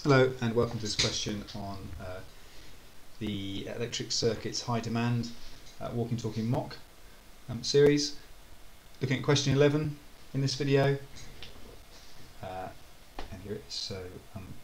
Hello and welcome to this question on the ElecCircuit HighDemand Walking Talking Mock series. Looking at question 11 in this video. And here it is. So,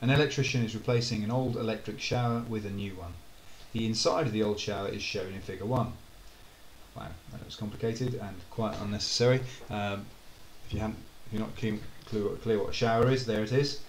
an electrician is replacing an old electric shower with a new one. The inside of the old shower is shown in figure 1. Wow, that looks complicated and quite unnecessary. If you're not clear what a shower is, there it is.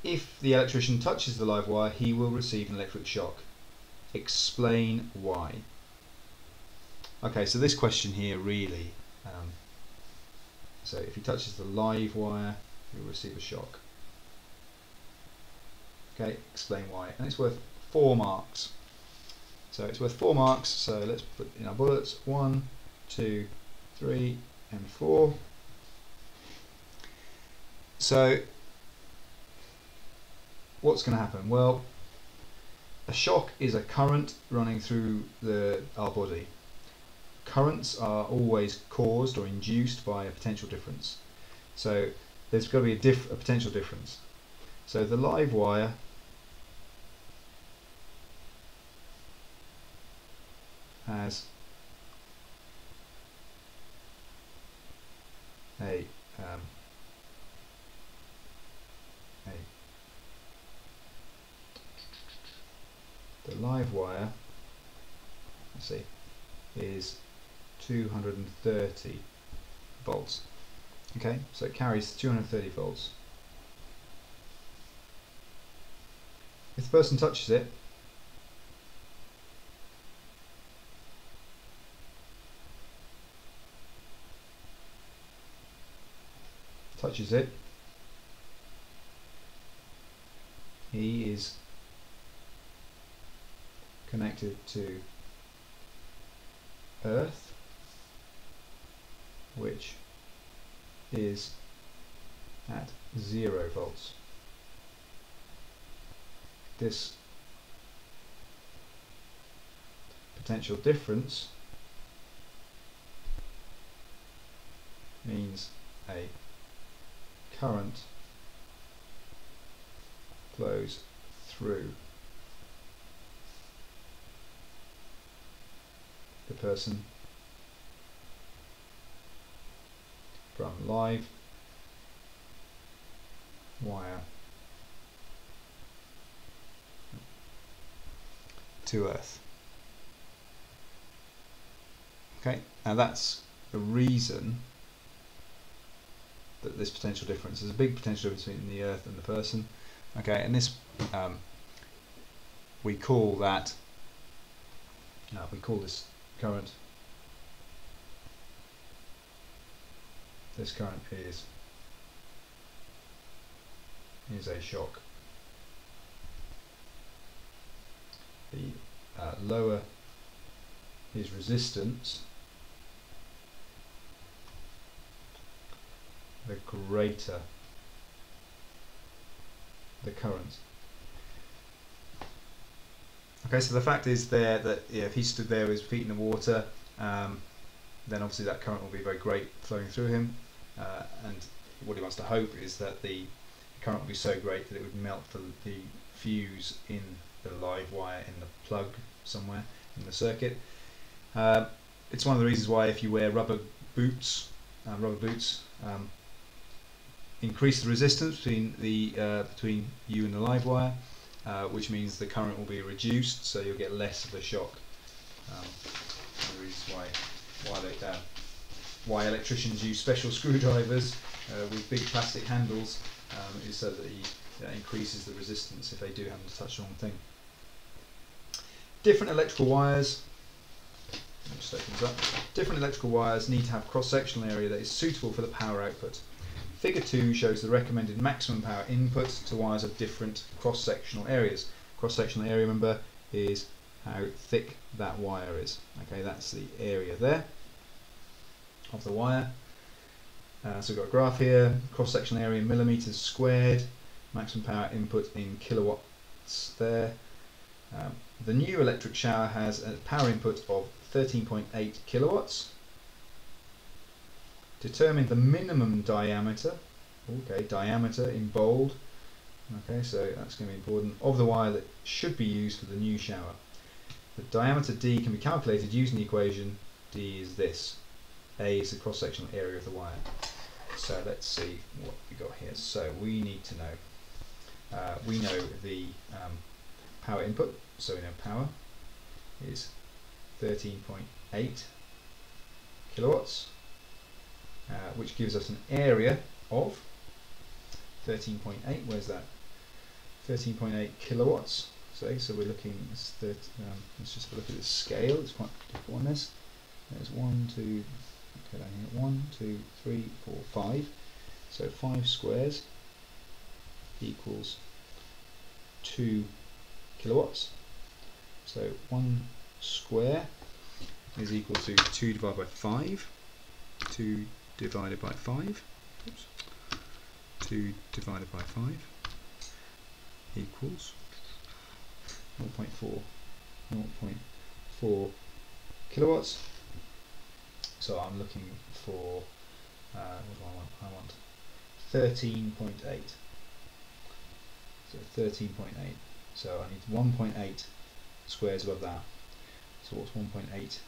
If the electrician touches the live wire, he will receive an electric shock. Explain why. Okay, so this question here really, so if he touches the live wire, he will receive a shock. Okay, explain why. And it's worth 4 marks. So it's worth 4 marks, so let's put in our bullets 1, 2, 3 and 4. So what's going to happen? Well, a shock is a current running through our body. Currents are always caused or induced by a potential difference. So there's got to be a potential difference. So the live wire has the live wire, let's see, is 230 volts. Okay, so it carries 230 volts. If the person touches it, he is connected to earth, which is at 0 volts. This potential difference means a current flows through the person from live wire to earth. Okay, now that's the reason that this potential difference is a big potential difference between the earth and the person. Okay, and this we call this current. This current is a shock. The lower his resistance, the greater the current. Okay, so the fact is there that if he stood there with his feet in the water, then obviously that current will be very great flowing through him, and what he wants to hope is that the current will be so great that it would melt the fuse in the live wire in the plug somewhere in the circuit. It's one of the reasons why if you wear rubber boots increase the resistance between you and the live wire, which means the current will be reduced, so you'll get less of a shock. The reasons why electricians use special screwdrivers with big plastic handles is so that that increases the resistance if they do happen to touch the wrong thing. Different electrical wires. Just opens up. Different electrical wires need to have cross-sectional area that is suitable for the power output. Figure 2 shows the recommended maximum power input to wires of different cross-sectional areas. Cross-sectional area, remember, is how thick that wire is. Okay, that's the area there of the wire. So we've got a graph here, cross-sectional area in millimeters squared, maximum power input in kilowatts there. The new electric shower has a power input of 13.8 kilowatts. Determine the minimum diameter, okay, diameter in bold, Okay, so that's going to be important, of the wire that should be used for the new shower. The diameter D can be calculated using the equation. D is this. A is the cross-sectional area of the wire. So let's see what we got here. So we need to know, we know the power input, so we know power is 13.8 kilowatts, which gives us an area of 13.8, where's that? 13.8 kilowatts. So we're looking, let's just have a look at the scale, it's quite difficult on this. There's 1, 2, okay, down here, 1, 2, 3, 4, 5. So 5 squares equals 2 kilowatts. So 1 square is equal to 2 divided by 5. 2 divided by 5. Oops. 2 divided by 5 equals 0.4 kilowatts. So I'm looking for, what do I want? I want 13.8. So 13.8. So I need 1.8 squares above that. So what's 1.8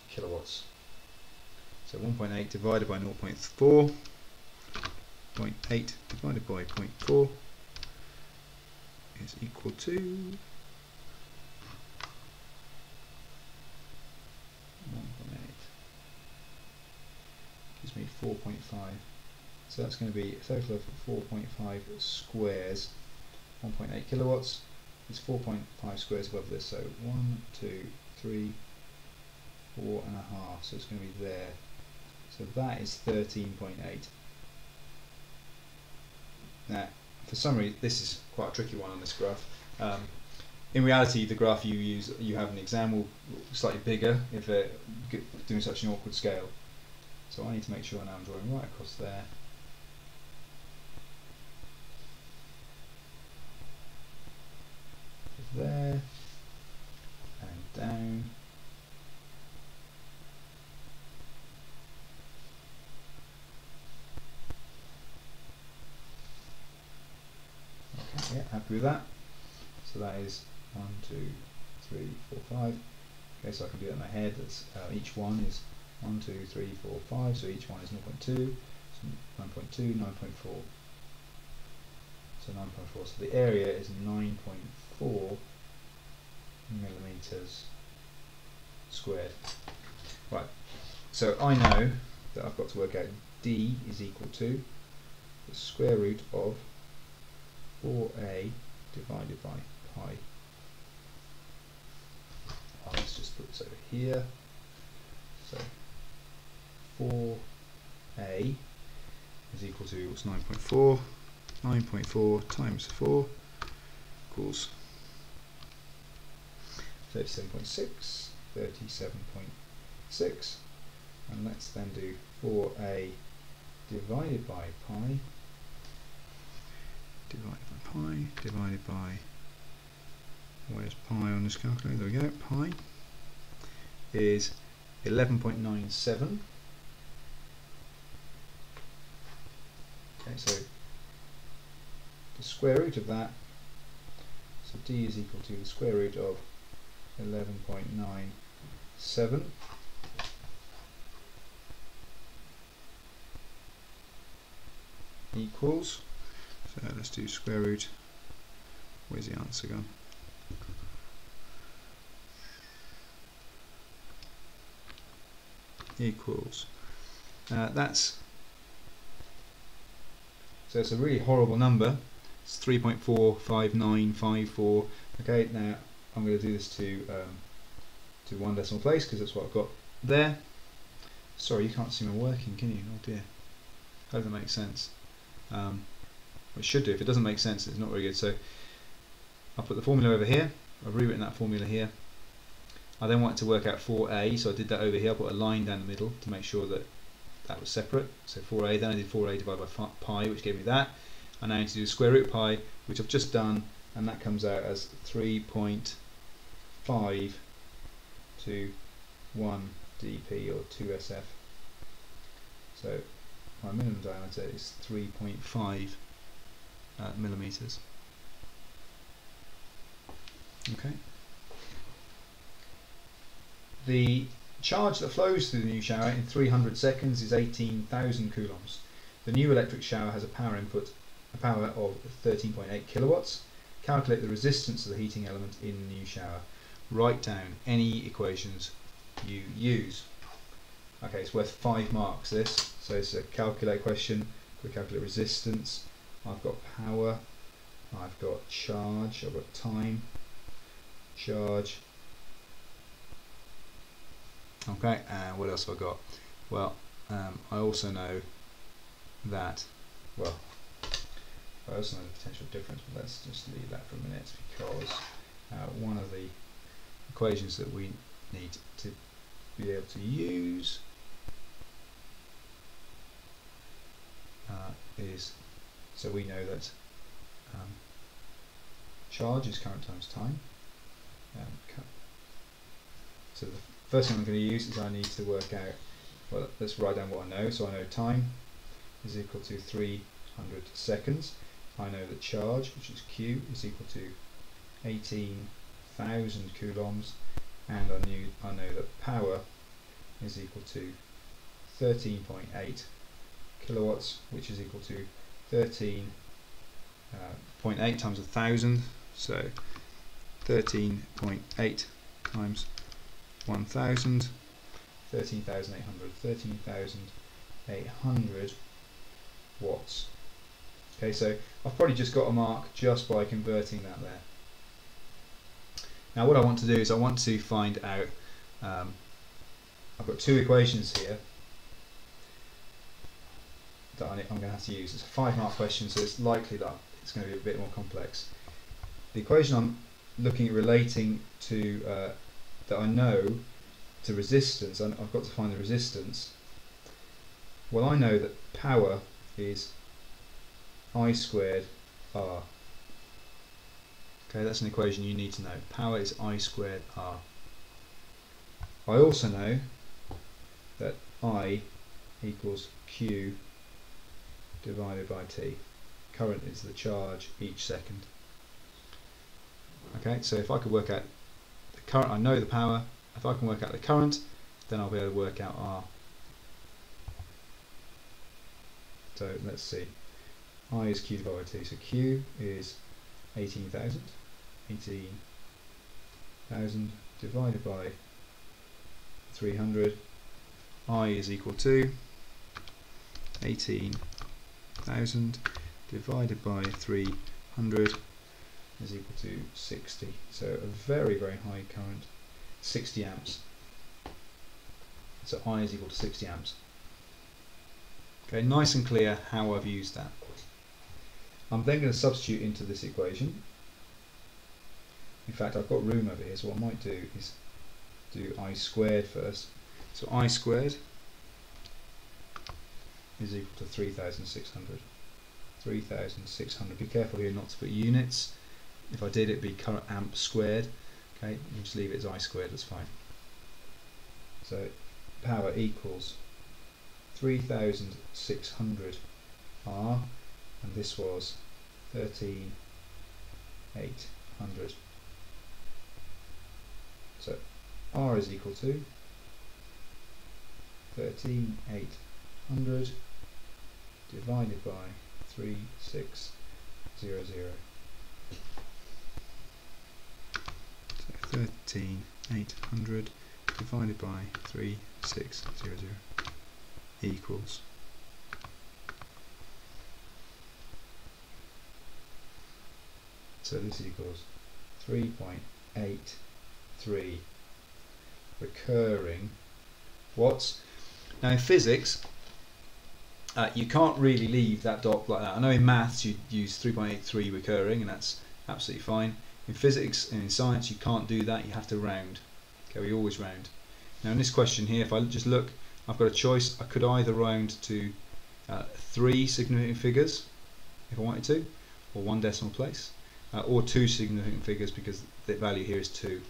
kilowatts? So 1.8 divided by 0.4. 0.8 divided by 0.4 is equal to 1.8. Gives me 4.5. So that's going to be a total of 4.5 squares. 1.8 kilowatts is 4.5 squares above this. So 1, 2, 3, 4 and a half. So it's going to be there. So that is 13.8. Now, for some reason, this is quite a tricky one on this graph. In reality, the graph you have in the exam will be slightly bigger if they're doing such an awkward scale. So I need to make sure now I'm drawing right across there. There and down. Okay, yeah, happy with that. So that is 1, 2, 3, 4, 5. Okay, so I can do it in my head. That's each one is 1, 2, 3, 4, 5. So each one is 0.2. So 9.2, 9.4. So 9.4. So the area is 9.4 millimeters squared. Right. So I know that I've got to work out D is equal to the square root of 4a divided by pi. Let's just put this over here. So 4a is equal to, what's 9.4? 9.4 times 4 equals 37.6, 37.6, and let's then do 4a divided by pi, divided by, where's pi on this calculator? There we go, pi is 11.97. Okay, so the square root of that, so D is equal to the square root of 11.97 equals, so let's do square root, where's the answer gone? Equals, so it's a really horrible number. It's 3.45954. Okay, now I'm going to do this to one decimal place because that's what I've got there. Sorry, you can't see me working, can you? Oh dear. Hope that makes sense. Well, it should do. If it doesn't make sense, it's not very good. So I'll put the formula over here. I've rewritten that formula here. I then wanted to work out 4a, so I did that over here. I put a line down the middle to make sure that that was separate. So 4a, then I did 4a divided by pi, which gave me that. And now I need to do the square root of pi, which I've just done, and that comes out as 3.5 to 1 dp, or 2sf. So my minimum diameter is 3.5 millimeters. Okay. The charge that flows through the new shower in 300 seconds is 18,000 coulombs. The new electric shower has a power of 13.8 kilowatts. Calculate the resistance of the heating element in the new shower. Write down any equations you use. Okay, it's worth 5 marks this. So it's a calculate question. We calculate resistance. I've got power. I've got charge. I've got time. Charge. Okay, and what else have I got? Well, I also know that, well, I also know the potential difference, but let's just leave that for a minute, because one of the equations that we need to be able to use is, so we know that charge is current times time. So the first thing I'm going to use is I need to work out, well, let's write down what I know. So I know time is equal to 300 seconds. I know that charge, which is Q, is equal to 18,000 coulombs, and I know that power is equal to 13.8 kilowatts, which is equal to 13.8 times 1,000, so 13.8 times 1,000, 13,800 watts. Okay, so I've probably just got a mark just by converting that there. Now what I want to do is I want to find out, I've got 2 equations here that I'm going to have to use. It's a 5-mark question, so it's likely that it's going to be a bit more complex. The equation I'm looking at relating to, that I know, to resistance, I've got to find the resistance. Well, I know that power is I squared R. Okay, that's an equation you need to know. Power is I squared R. I also know that I equals Q divided by T. Current is the charge each second. Okay, so if I could work out the current, I know the power. If I can work out the current, then I'll be able to work out R. So let's see. I is Q divided by T. So Q is 18,000. 18,000 divided by 300. I is equal to 18,000 divided by 300 is equal to 60. So a very, very high current, 60 amps. So I is equal to 60 amps. Okay, nice and clear how I've used that. I'm then going to substitute into this equation. In fact, I've got room over here, so what I might do is do I squared first. So I squared is equal to 3,600. 3,600. Be careful here not to put units. If I did, it'd be current amp squared. Okay, you just leave it as I squared, that's fine. So power equals 3,600 R, and this was 13,800. So R is equal to 13,800 divided by 3,600. So 13,800 divided by 3,600 equals this equals 3.83 recurring watts. Now in physics, you can't really leave that dot like that. I know in maths you use 3.83 recurring, and that's absolutely fine. In physics and in science you can't do that, you have to round. Okay, we always round. Now in this question here, if I just look, I've got a choice. I could either round to 3 significant figures if I wanted to, or 1 decimal place, or 2 significant figures because the value here is 2.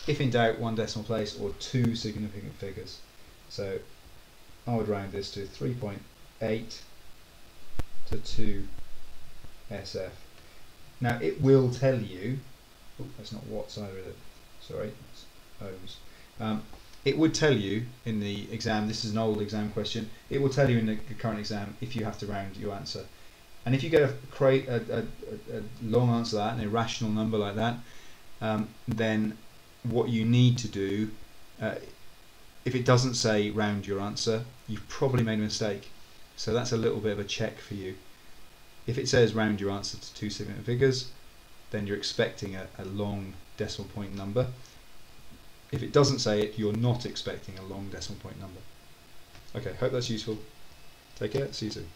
If in doubt, 1 decimal place or 2 significant figures. So I would round this to 3.8 to 2 SF. Now it will tell you, oh, that's not watts either, is it? Sorry, it's ohms. It would tell you in the exam, this is an old exam question, it will tell you in the current exam if you have to round your answer. And if you get a long answer to that, an irrational number like that, then what you need to do, if it doesn't say round your answer, you've probably made a mistake. So that's a little bit of a check for you. If it says round your answer to 2 significant figures, then you're expecting a long decimal point number. If it doesn't say it, you're not expecting a long decimal point number. Okay, hope that's useful. Take care, see you soon.